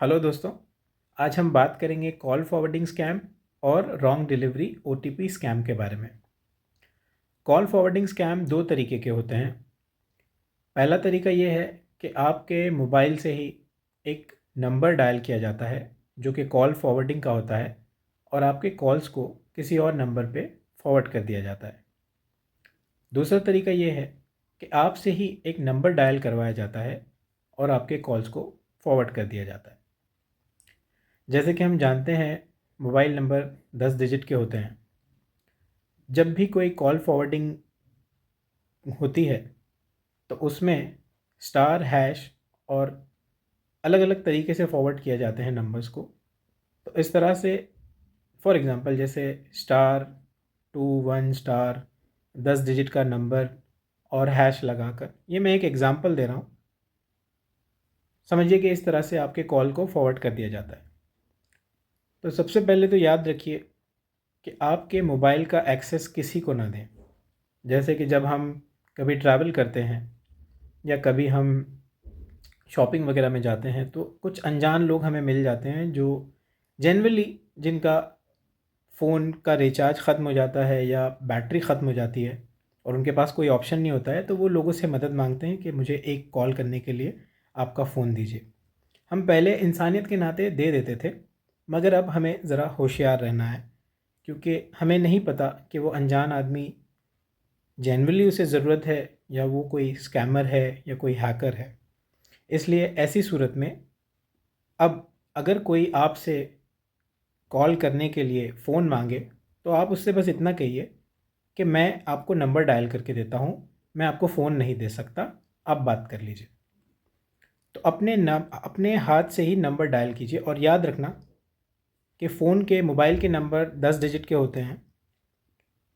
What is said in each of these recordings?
Hello दोस्तों। आज हम बात करेंगे कॉल फॉरवर्डिंग स्कैम और रॉन्ग डिलीवरी ओटीपी स्कैम के बारे में। कॉल फॉरवर्डिंग स्कैम दो तरीके के होते हैं। पहला तरीका ये है कि आपके मोबाइल से ही एक नंबर डायल किया जाता है जो कि कॉल फॉरवर्डिंग का होता है और आपके कॉल्स को किसी और नंबर पे फॉरवर्ड कर दिया जाता है। दूसरा तरीका ये है कि आपसे ही एक नंबर डायल करवाया जाता है और आपके कॉल्स को फॉरवर्ड कर दिया जाता है। जैसे कि हम जानते हैं, मोबाइल नंबर 10 डिजिट के होते हैं। जब भी कोई कॉल फॉरवर्डिंग होती है तो उसमें स्टार हैश और अलग अलग तरीके से फॉरवर्ड किया जाते हैं नंबर्स को। तो इस तरह से फॉर एग्ज़ाम्पल जैसे स्टार 21 स्टार 10 डिजिट का नंबर और हैश लगाकर, ये मैं एक एग्ज़ाम्पल दे रहा हूँ। समझिए कि इस तरह से आपके कॉल को फॉरवर्ड कर दिया जाता है। तो सबसे पहले तो याद रखिए कि आपके मोबाइल का एक्सेस किसी को ना दें। जैसे कि जब हम कभी ट्रैवल करते हैं या कभी हम शॉपिंग वगैरह में जाते हैं तो कुछ अनजान लोग हमें मिल जाते हैं जो जनरली जिनका फ़ोन का रिचार्ज ख़त्म हो जाता है या बैटरी ख़त्म हो जाती है और उनके पास कोई ऑप्शन नहीं होता है, तो वो लोगों से मदद मांगते हैं कि मुझे एक कॉल करने के लिए आपका फ़ोन दीजिए। हम पहले इंसानियत के नाते दे देते थे, मगर अब हमें ज़रा होशियार रहना है, क्योंकि हमें नहीं पता कि वो अनजान आदमी जेन्युइनली उसे ज़रूरत है या वो कोई स्कैमर है या कोई हैकर है। इसलिए ऐसी सूरत में अब अगर कोई आपसे कॉल करने के लिए फ़ोन मांगे तो आप उससे बस इतना कहिए कि मैं आपको नंबर डायल करके देता हूँ, मैं आपको फ़ोन नहीं दे सकता, आप बात कर लीजिए। तो अपने हाथ से ही नंबर डायल कीजिए और याद रखना कि फ़ोन के मोबाइल के नंबर 10 डिजिट के होते हैं,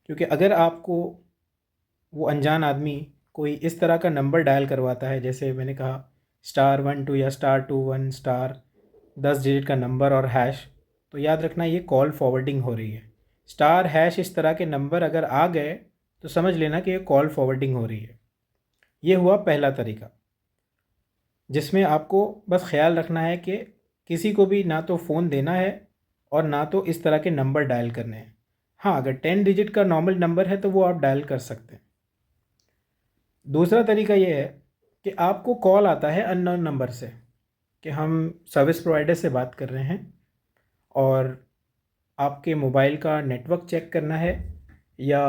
क्योंकि अगर आपको वो अनजान आदमी कोई इस तरह का नंबर डायल करवाता है, जैसे मैंने कहा स्टार 12 या स्टार 21 स्टार 10 डिजिट का नंबर और हैश, तो याद रखना ये कॉल फॉरवर्डिंग हो रही है। स्टार हैश इस तरह के नंबर अगर आ गए तो समझ लेना कि ये कॉल फॉरवर्डिंग हो रही है। ये हुआ पहला तरीका, जिसमें आपको बस ख्याल रखना है कि किसी को भी ना तो फ़ोन देना है और ना तो इस तरह के नंबर डायल करने हैं। हाँ, अगर 10 डिजिट का नॉर्मल नंबर है तो वो आप डायल कर सकते हैं। दूसरा तरीका ये है कि आपको कॉल आता है अननोन नंबर से कि हम सर्विस प्रोवाइडर से बात कर रहे हैं और आपके मोबाइल का नेटवर्क चेक करना है या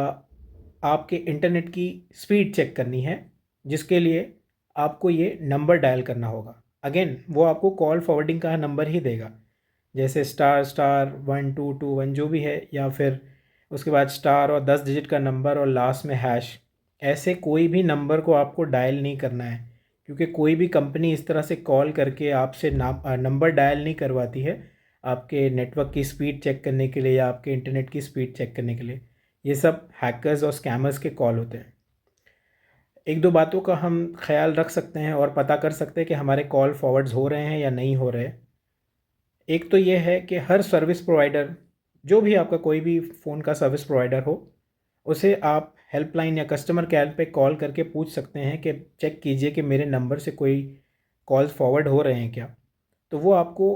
आपके इंटरनेट की स्पीड चेक करनी है, जिसके लिए आपको ये नंबर डायल करना होगा। अगेन वो आपको कॉल फॉरवर्डिंग का नंबर ही देगा, जैसे स्टार स्टार 1221 जो भी है, या फिर उसके बाद स्टार और 10 डिजिट का नंबर और लास्ट में हैश। ऐसे कोई भी नंबर को आपको डायल नहीं करना है, क्योंकि कोई भी कंपनी इस तरह से कॉल करके आपसे नंबर डायल नहीं करवाती है आपके नेटवर्क की स्पीड चेक करने के लिए या आपके इंटरनेट की स्पीड चेक करने के लिए। ये सब हैकर्स और स्कैमर्स के कॉल होते हैं। एक दो बातों का हम ख्याल रख सकते हैं और पता कर सकते हैं कि हमारे कॉल फॉरवर्ड्स हो रहे हैं या नहीं हो रहे। एक तो ये है कि हर सर्विस प्रोवाइडर, जो भी आपका कोई भी फ़ोन का सर्विस प्रोवाइडर हो, उसे आप हेल्पलाइन या कस्टमर केयर पे कॉल करके पूछ सकते हैं कि चेक कीजिए कि मेरे नंबर से कोई कॉल्स फॉरवर्ड हो रहे हैं क्या। तो वो आपको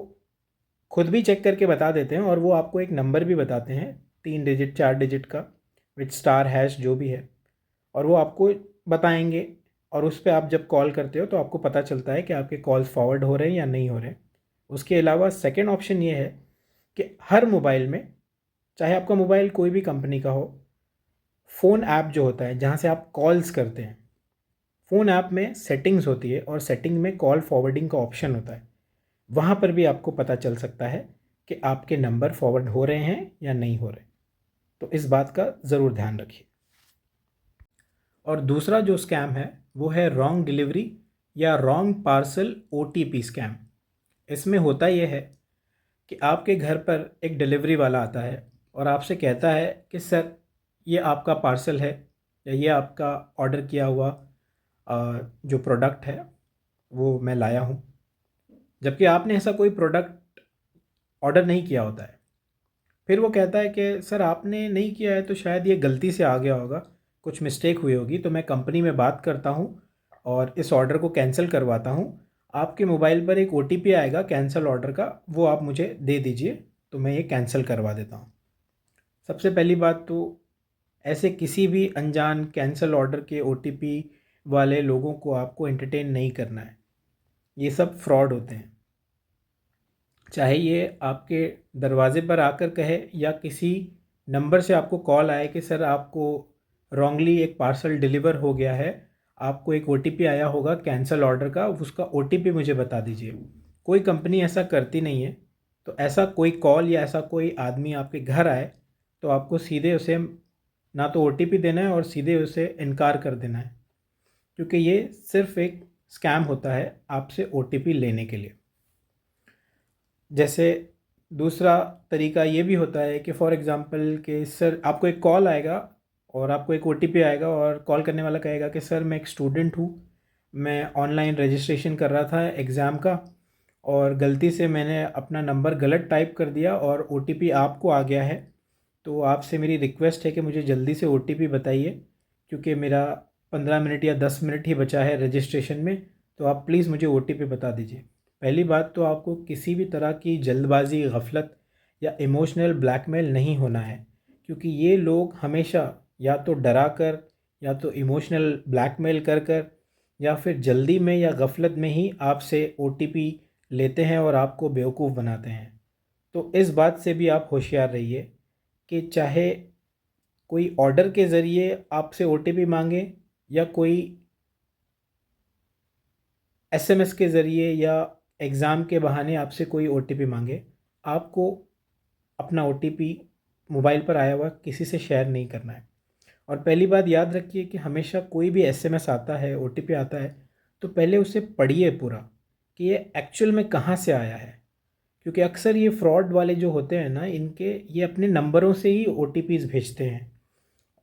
खुद भी चेक करके बता देते हैं और वो आपको एक नंबर भी बताते हैं, 3 डिजिट 4 डिजिट का, विथ स्टार हैश जो भी है, और वो आपको बताएंगे। और उस पर आप जब कॉल करते हो तो आपको पता चलता है कि आपके कॉल्स फॉरवर्ड हो रहे हैं या नहीं हो रहे हैं। उसके अलावा सेकेंड ऑप्शन ये है कि हर मोबाइल में, चाहे आपका मोबाइल कोई भी कंपनी का हो, फ़ोन ऐप जो होता है जहाँ से आप कॉल्स करते हैं, फ़ोन ऐप में सेटिंग्स होती है और सेटिंग में कॉल फॉरवर्डिंग का ऑप्शन होता है। वहाँ पर भी आपको पता चल सकता है कि आपके नंबर फॉरवर्ड हो रहे हैं या नहीं हो रहे। तो इस बात का ज़रूर ध्यान रखिए। और दूसरा जो स्कैम है वो है रॉन्ग डिलीवरी या रॉन्ग पार्सल ओटीपी स्कैम। इसमें होता यह है कि आपके घर पर एक डिलीवरी वाला आता है और आपसे कहता है कि सर, ये आपका पार्सल है या ये आपका ऑर्डर किया हुआ जो प्रोडक्ट है वो मैं लाया हूँ, जबकि आपने ऐसा कोई प्रोडक्ट ऑर्डर नहीं किया होता है। फिर वो कहता है कि सर, आपने नहीं किया है तो शायद ये गलती से आ गया होगा, कुछ मिस्टेक हुई होगी, तो मैं कंपनी में बात करता हूँ और इस ऑर्डर को कैंसिल करवाता हूँ आपके मोबाइल पर एक OTP आएगा कैंसिल ऑर्डर का, वो आप मुझे दे दीजिए तो मैं ये कैंसिल करवा देता हूँ। सबसे पहली बात तो ऐसे किसी भी अनजान कैंसिल ऑर्डर के OTP वाले लोगों को आपको एंटरटेन नहीं करना है। ये सब फ्रॉड होते हैं। चाहे ये आपके दरवाजे पर आकर कहे या किसी नंबर से आपको कॉल आए कि सर आपको रॉन्गली एक पार्सल डिलीवर हो गया है, आपको एक OTP आया होगा कैंसिल ऑर्डर का, उसका OTP मुझे बता दीजिए। कोई कंपनी ऐसा करती नहीं है। तो ऐसा कोई कॉल या ऐसा कोई आदमी आपके घर आए तो आपको सीधे उसे ना तो OTP देना है और सीधे उसे इनकार कर देना है, क्योंकि ये सिर्फ एक स्कैम होता है आपसे OTP लेने के लिए। जैसे दूसरा तरीका ये भी होता है कि फॉर एग्ज़ाम्पल कि सर आपको एक कॉल आएगा और आपको एक OTP आएगा और कॉल करने वाला कहेगा कि सर मैं एक स्टूडेंट हूँ, मैं ऑनलाइन रजिस्ट्रेशन कर रहा था एग्ज़ाम का और गलती से मैंने अपना नंबर गलत टाइप कर दिया और OTP आपको आ गया है, तो आपसे मेरी रिक्वेस्ट है कि मुझे जल्दी से OTP बताइए, क्योंकि मेरा 15 मिनट या 10 मिनट ही बचा है रजिस्ट्रेशन में, तो आप प्लीज़ मुझे OTP बता दीजिए। पहली बात तो आपको किसी भी तरह की जल्दबाजी, गफलत या इमोशनल ब्लैकमेल नहीं होना है, क्योंकि ये लोग हमेशा या तो डरा कर या तो इमोशनल ब्लैकमेल कर कर या फिर जल्दी में या गफलत में ही आपसे OTP लेते हैं और आपको बेवकूफ़ बनाते हैं। तो इस बात से भी आप होशियार रहिए कि चाहे कोई ऑर्डर के ज़रिए आपसे OTP मांगे या कोई SMS के ज़रिए या एग्ज़ाम के बहाने आपसे कोई OTP मांगे, आपको अपना OTP मोबाइल पर आया हुआ किसी से शेयर नहीं करना है। और पहली बात याद रखिए कि हमेशा कोई भी SMS आता है, OTP आता है, तो पहले उसे पढ़िए पूरा कि ये एक्चुअल में कहाँ से आया है, क्योंकि अक्सर ये फ्रॉड वाले जो होते हैं ना, इनके ये अपने नंबरों से ही OTPs भेजते हैं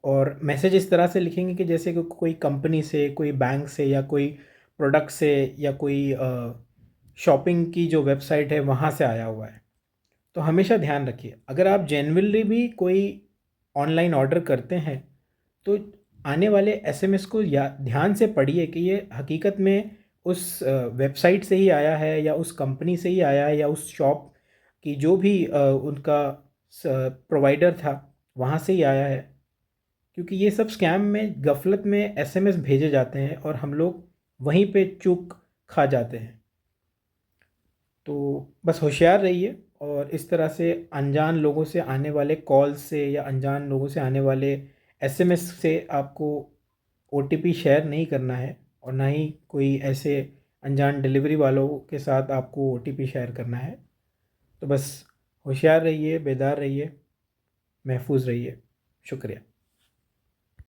और मैसेज इस तरह से लिखेंगे कि जैसे कि कोई कंपनी से, कोई बैंक से या कोई प्रोडक्ट से या कोई शॉपिंग की जो वेबसाइट है वहाँ से आया हुआ है। तो हमेशा ध्यान रखिए, अगर आप जेन्युइनली भी कोई ऑनलाइन ऑर्डर करते हैं तो आने वाले SMS को या ध्यान से पढ़िए कि ये हकीकत में उस वेबसाइट से ही आया है या उस कंपनी से ही आया है या उस शॉप की जो भी उनका प्रोवाइडर था वहाँ से ही आया है, क्योंकि ये सब स्कैम में गफलत में SMS भेजे जाते हैं और हम लोग वहीं पे चूक खा जाते हैं। तो बस होशियार रहिए और इस तरह से अनजान लोगों से आने वाले कॉल से या अनजान लोगों से आने वाले SMS से आपको OTP शेयर नहीं करना है और ना ही कोई ऐसे अनजान डिलीवरी वालों के साथ आपको OTP शेयर करना है। तो बस होशियार रहिए, बेदार रहिए, महफूज रहिए। शुक्रिया।